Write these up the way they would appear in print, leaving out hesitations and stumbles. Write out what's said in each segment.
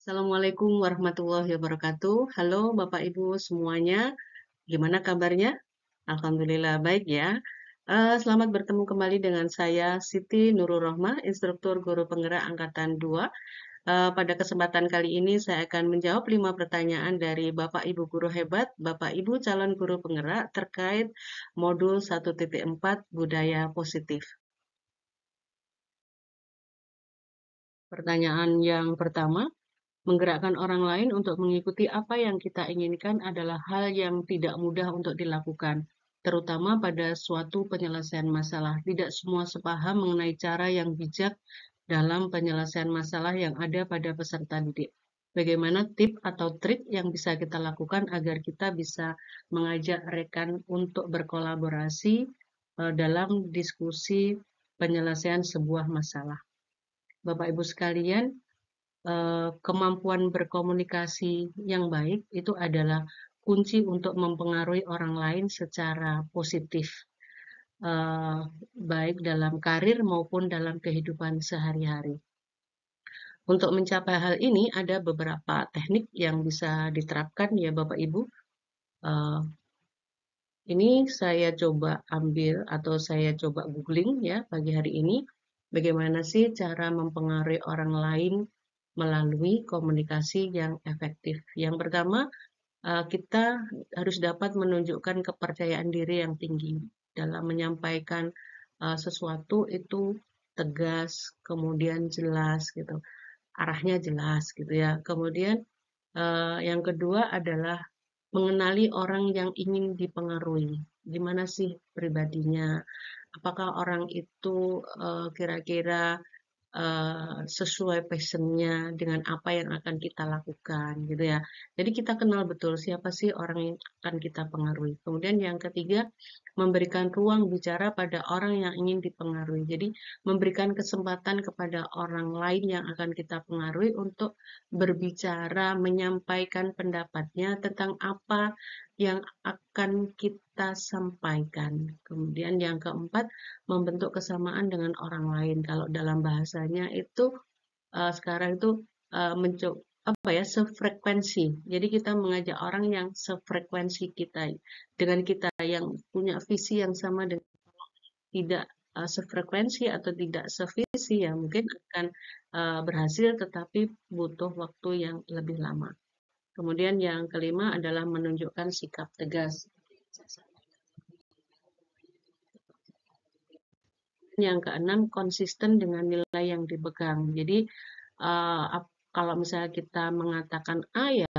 Assalamualaikum warahmatullahi wabarakatuh. Halo Bapak Ibu semuanya, gimana kabarnya? Alhamdulillah baik ya. Selamat bertemu kembali dengan saya Siti Nurul Rohmah, instruktur guru penggerak Angkatan 2. Pada kesempatan kali ini saya akan menjawab 5 pertanyaan dari Bapak Ibu guru hebat, Bapak Ibu calon guru penggerak terkait modul 1.4 budaya positif. Pertanyaan yang pertama, menggerakkan orang lain untuk mengikuti apa yang kita inginkan adalah hal yang tidak mudah untuk dilakukan, terutama pada suatu penyelesaian masalah. Tidak semua sepaham mengenai cara yang bijak dalam penyelesaian masalah yang ada pada peserta didik. Bagaimana tip atau trik yang bisa kita lakukan agar kita bisa mengajak rekan untuk berkolaborasi dalam diskusi penyelesaian sebuah masalah. Bapak Ibu sekalian, kemampuan berkomunikasi yang baik itu adalah kunci untuk mempengaruhi orang lain secara positif, eh, baik dalam karir maupun dalam kehidupan sehari-hari. Untuk mencapai hal ini ada beberapa teknik yang bisa diterapkan ya Bapak Ibu. Eh, ini saya coba ambil atau saya coba googling ya pagi hari ini. Bagaimana sih cara mempengaruhi orang lain melalui komunikasi yang efektif? Yang pertama, kita harus dapat menunjukkan kepercayaan diri yang tinggi dalam menyampaikan sesuatu itu tegas, kemudian jelas gitu, arahnya jelas gitu ya. Kemudian yang kedua adalah mengenali orang yang ingin dipengaruhi. Gimana sih pribadinya? Apakah orang itu kira-kira sesuai passion-nya dengan apa yang akan kita lakukan gitu ya. Jadi kita kenal betul siapa sih orang yang akan kita pengaruhi. Kemudian yang ketiga, memberikan ruang bicara pada orang yang ingin dipengaruhi. Jadi memberikan kesempatan kepada orang lain yang akan kita pengaruhi untuk berbicara, menyampaikan pendapatnya tentang apa yang akan kita sampaikan. Kemudian yang keempat, membentuk kesamaan dengan orang lain. Kalau dalam bahasanya itu sekarang itu mencoba apa ya sefrekuensi. Jadi kita mengajak orang yang sefrekuensi kita dengan kita yang punya visi yang sama dengan tidak sefrekuensi atau tidak sevisi ya mungkin akan berhasil tetapi butuh waktu yang lebih lama. Kemudian yang kelima adalah menunjukkan sikap tegas. Yang keenam, konsisten dengan nilai yang dipegang. Jadi, uh, kalau misalnya kita mengatakan A ya,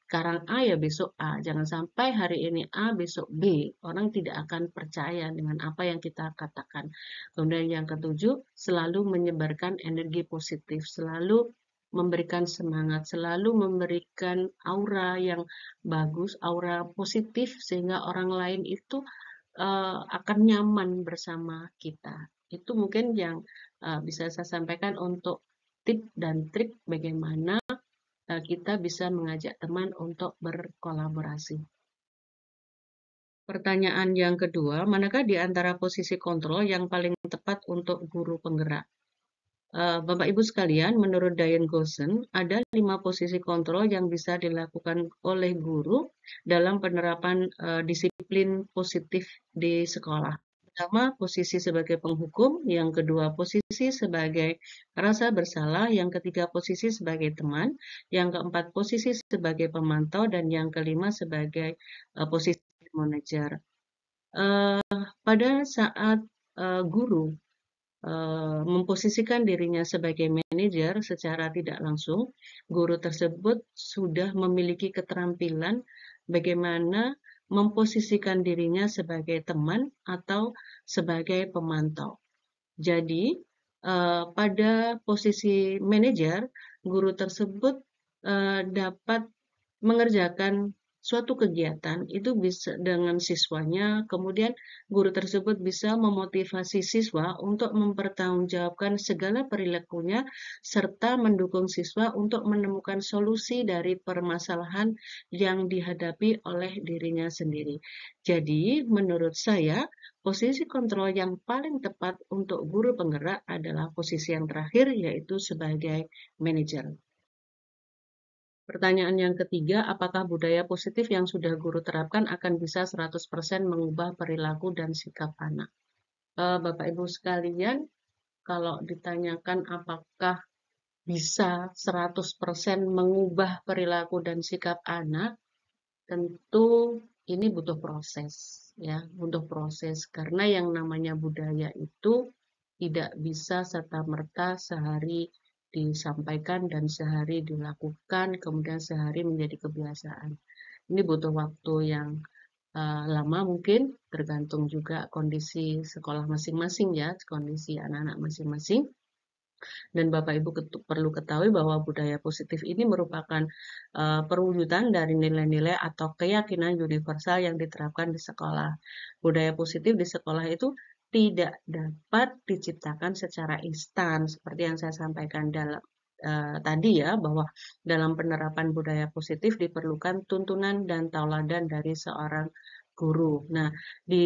sekarang A ya besok A. Jangan sampai hari ini A, besok B. Orang tidak akan percaya dengan apa yang kita katakan. Kemudian yang ketujuh, selalu menyebarkan energi positif. Selalu memberikan semangat, selalu memberikan aura yang bagus, aura positif, sehingga orang lain itu akan nyaman bersama kita. Itu mungkin yang bisa saya sampaikan untuk tip dan trik bagaimana kita bisa mengajak teman untuk berkolaborasi. Pertanyaan yang kedua, manakah di antara posisi kontrol yang paling tepat untuk guru penggerak? Bapak Ibu sekalian, menurut Diane Gosen, ada 5 posisi kontrol yang bisa dilakukan oleh guru dalam penerapan disiplin positif di sekolah. Pertama, posisi sebagai penghukum, yang kedua, posisi sebagai rasa bersalah, yang ketiga, posisi sebagai teman, yang keempat, posisi sebagai pemantau, dan yang kelima, sebagai posisi manajer. Pada saat guru memposisikan dirinya sebagai manajer secara tidak langsung, guru tersebut sudah memiliki keterampilan bagaimana memposisikan dirinya sebagai teman atau sebagai pemantau. Jadi, pada posisi manajer, guru tersebut dapat mengerjakan suatu kegiatan itu bisa dengan siswanya, kemudian guru tersebut bisa memotivasi siswa untuk mempertanggungjawabkan segala perilakunya serta mendukung siswa untuk menemukan solusi dari permasalahan yang dihadapi oleh dirinya sendiri. Jadi, menurut saya, posisi kontrol yang paling tepat untuk guru penggerak adalah posisi yang terakhir, yaitu sebagai manajer. Pertanyaan yang ketiga, apakah budaya positif yang sudah guru terapkan akan bisa 100% mengubah perilaku dan sikap anak? Bapak Ibu sekalian, kalau ditanyakan apakah bisa 100% mengubah perilaku dan sikap anak, tentu ini butuh proses, ya, butuh proses karena yang namanya budaya itu tidak bisa serta-merta sehari disampaikan dan sehari dilakukan, kemudian sehari menjadi kebiasaan. Ini butuh waktu yang lama mungkin, tergantung juga kondisi sekolah masing-masing ya, kondisi anak-anak masing-masing. Dan Bapak Ibu perlu ketahui bahwa budaya positif ini merupakan perwujudan dari nilai-nilai atau keyakinan universal yang diterapkan di sekolah. Budaya positif di sekolah itu tidak dapat diciptakan secara instan, seperti yang saya sampaikan dalam tadi ya, bahwa dalam penerapan budaya positif diperlukan tuntunan dan tauladan dari seorang guru. Nah, di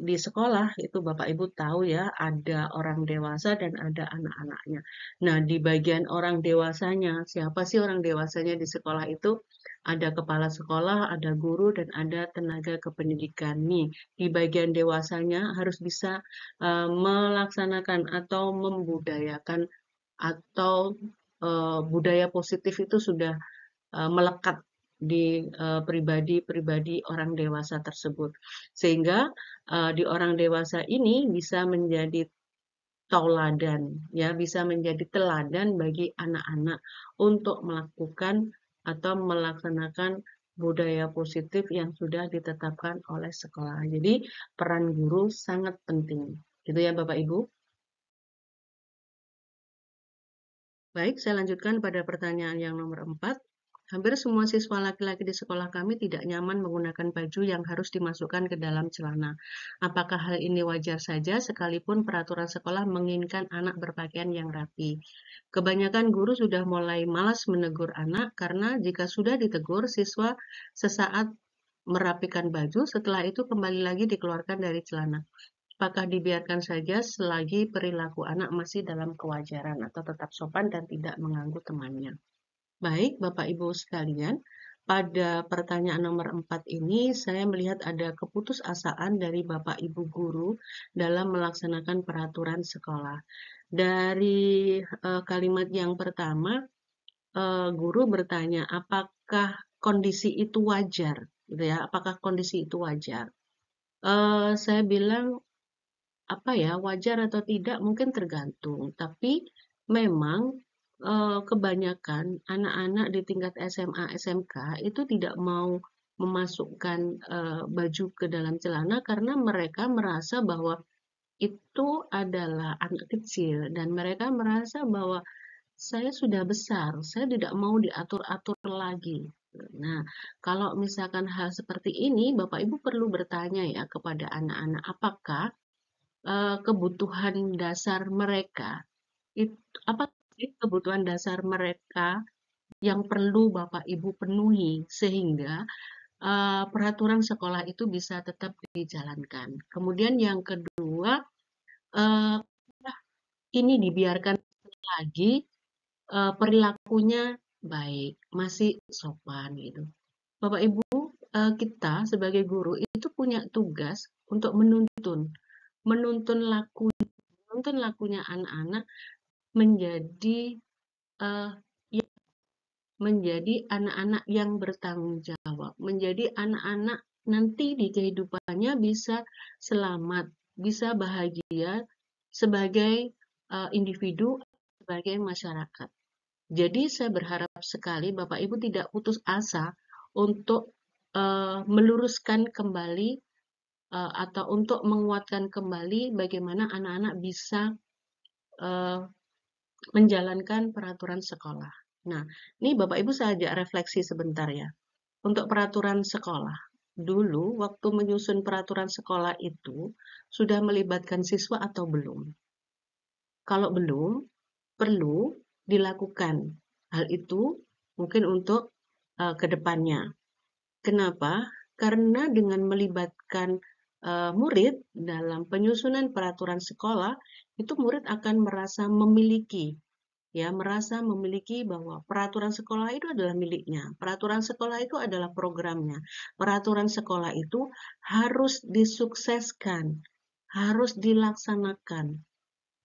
di sekolah itu Bapak Ibu tahu ya, ada orang dewasa dan ada anak-anaknya. Nah, di bagian orang dewasanya, siapa sih orang dewasanya di sekolah itu? Ada kepala sekolah, ada guru, dan ada tenaga kependidikan. Nih, di bagian dewasanya harus bisa melaksanakan atau membudayakan atau budaya positif itu sudah melekat di pribadi-pribadi orang dewasa tersebut. Sehingga di orang dewasa ini bisa menjadi tauladan, ya, bisa menjadi teladan bagi anak-anak untuk melakukan atau melaksanakan budaya positif yang sudah ditetapkan oleh sekolah. Jadi peran guru sangat penting. Gitu ya Bapak Ibu. Baik, saya lanjutkan pada pertanyaan yang nomor 4. Hampir semua siswa laki-laki di sekolah kami tidak nyaman menggunakan baju yang harus dimasukkan ke dalam celana. Apakah hal ini wajar saja sekalipun peraturan sekolah menginginkan anak berpakaian yang rapi? Kebanyakan guru sudah mulai malas menegur anak karena jika sudah ditegur, siswa sesaat merapikan baju, setelah itu kembali lagi dikeluarkan dari celana. Apakah dibiarkan saja selagi perilaku anak masih dalam kewajaran atau tetap sopan dan tidak mengganggu temannya? Baik, Bapak Ibu sekalian, pada pertanyaan nomor 4 ini saya melihat ada keputusasaan dari Bapak Ibu guru dalam melaksanakan peraturan sekolah. Dari kalimat yang pertama, guru bertanya, apakah kondisi itu wajar? Gitu ya, apakah kondisi itu wajar? Saya bilang apa ya, wajar atau tidak mungkin tergantung, tapi memang kebanyakan anak-anak di tingkat SMA, SMK itu tidak mau memasukkan baju ke dalam celana karena mereka merasa bahwa itu adalah anak kecil dan mereka merasa bahwa saya sudah besar, saya tidak mau diatur-atur lagi. Nah, kalau misalkan hal seperti ini, Bapak Ibu perlu bertanya ya kepada anak-anak, apakah kebutuhan dasar mereka, apa sih kebutuhan dasar mereka yang perlu Bapak Ibu penuhi sehingga peraturan sekolah itu bisa tetap dijalankan. Kemudian yang kedua, uh, ini dibiarkan lagi perilakunya baik, masih sopan gitu. Bapak Ibu, kita sebagai guru itu punya tugas untuk menuntun lakunya anak-anak menjadi eh, menjadi anak-anak yang bertanggung jawab, menjadi anak-anak nanti di kehidupannya bisa selamat, bisa bahagia sebagai individu, sebagai masyarakat. Jadi saya berharap sekali Bapak Ibu tidak putus asa untuk meluruskan kembali atau untuk menguatkan kembali bagaimana anak-anak bisa uh, menjalankan peraturan sekolah. Nah, ini Bapak Ibu saya ajak refleksi sebentar ya. Untuk peraturan sekolah, dulu waktu menyusun peraturan sekolah itu sudah melibatkan siswa atau belum? Kalau belum, perlu dilakukan. Hal itu mungkin untuk ke depannya. Kenapa? Karena dengan melibatkan murid dalam penyusunan peraturan sekolah, itu murid akan merasa memiliki ya merasa memiliki bahwa peraturan sekolah itu adalah miliknya. Peraturan sekolah itu adalah programnya. Peraturan sekolah itu harus disukseskan, harus dilaksanakan.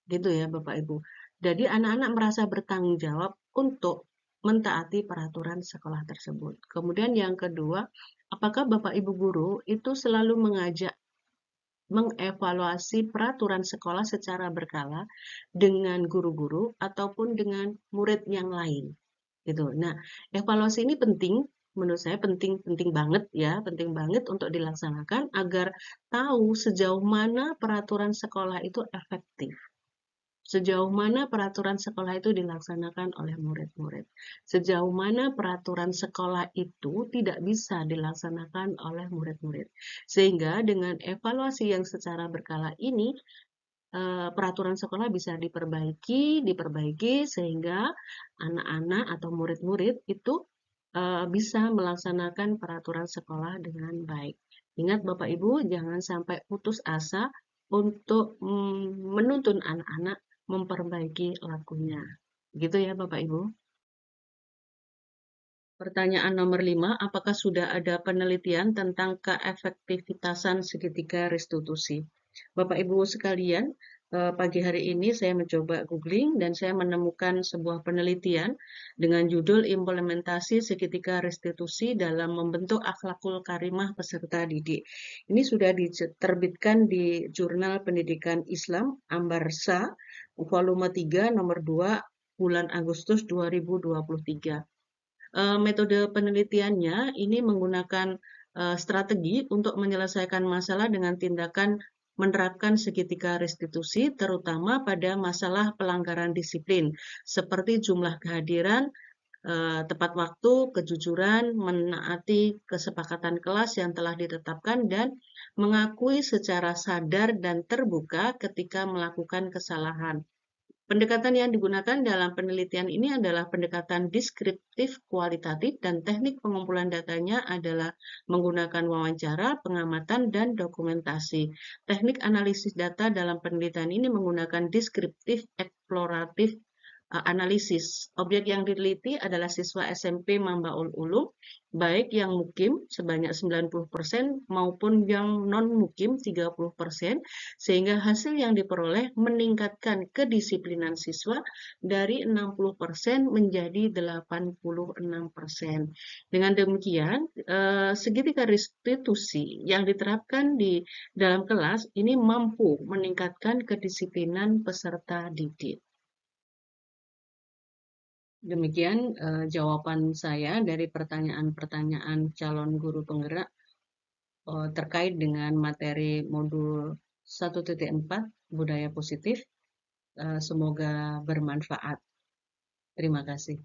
Gitu ya Bapak Ibu. Jadi anak-anak merasa bertanggung jawab untuk mentaati peraturan sekolah tersebut. Kemudian yang kedua, apakah Bapak Ibu guru itu selalu mengajak mengevaluasi peraturan sekolah secara berkala dengan guru-guru ataupun dengan murid yang lain gitu. Nah, evaluasi ini penting, menurut saya penting banget ya, penting banget untuk dilaksanakan agar tahu sejauh mana peraturan sekolah itu efektif. Sejauh mana peraturan sekolah itu dilaksanakan oleh murid-murid. Sejauh mana peraturan sekolah itu tidak bisa dilaksanakan oleh murid-murid. Sehingga dengan evaluasi yang secara berkala ini, peraturan sekolah bisa diperbaiki sehingga anak-anak atau murid-murid itu bisa melaksanakan peraturan sekolah dengan baik. Ingat Bapak Ibu, jangan sampai putus asa untuk menuntun anak-anak memperbaiki lakunya. Gitu ya Bapak Ibu. Pertanyaan nomor 5, apakah sudah ada penelitian tentang keefektivitasan segitiga restitusi? Bapak Ibu sekalian, pagi hari ini saya mencoba googling dan saya menemukan sebuah penelitian dengan judul implementasi segitiga restitusi dalam membentuk akhlakul karimah peserta didik. Ini sudah diterbitkan di Jurnal Pendidikan Islam Ambarsa volume 3 nomor 2 bulan Agustus 2023. Metode penelitiannya ini menggunakan strategi untuk menyelesaikan masalah dengan tindakan menerapkan segitiga restitusi, terutama pada masalah pelanggaran disiplin, seperti jumlah kehadiran, tepat waktu, kejujuran, menaati kesepakatan kelas yang telah ditetapkan, dan mengakui secara sadar dan terbuka ketika melakukan kesalahan. Pendekatan yang digunakan dalam penelitian ini adalah pendekatan deskriptif kualitatif dan teknik pengumpulan datanya adalah menggunakan wawancara, pengamatan, dan dokumentasi. Teknik analisis data dalam penelitian ini menggunakan deskriptif eksploratif analisis. Objek yang diteliti adalah siswa SMP Mambaul Ulum, baik yang mukim sebanyak 90% maupun yang non-mukim 30%, sehingga hasil yang diperoleh meningkatkan kedisiplinan siswa dari 60% menjadi 86%. Dengan demikian, segitiga restitusi yang diterapkan di dalam kelas ini mampu meningkatkan kedisiplinan peserta didik. Demikian jawaban saya dari pertanyaan-pertanyaan calon guru penggerak terkait dengan materi modul 1.4 budaya positif. Semoga bermanfaat. Terima kasih.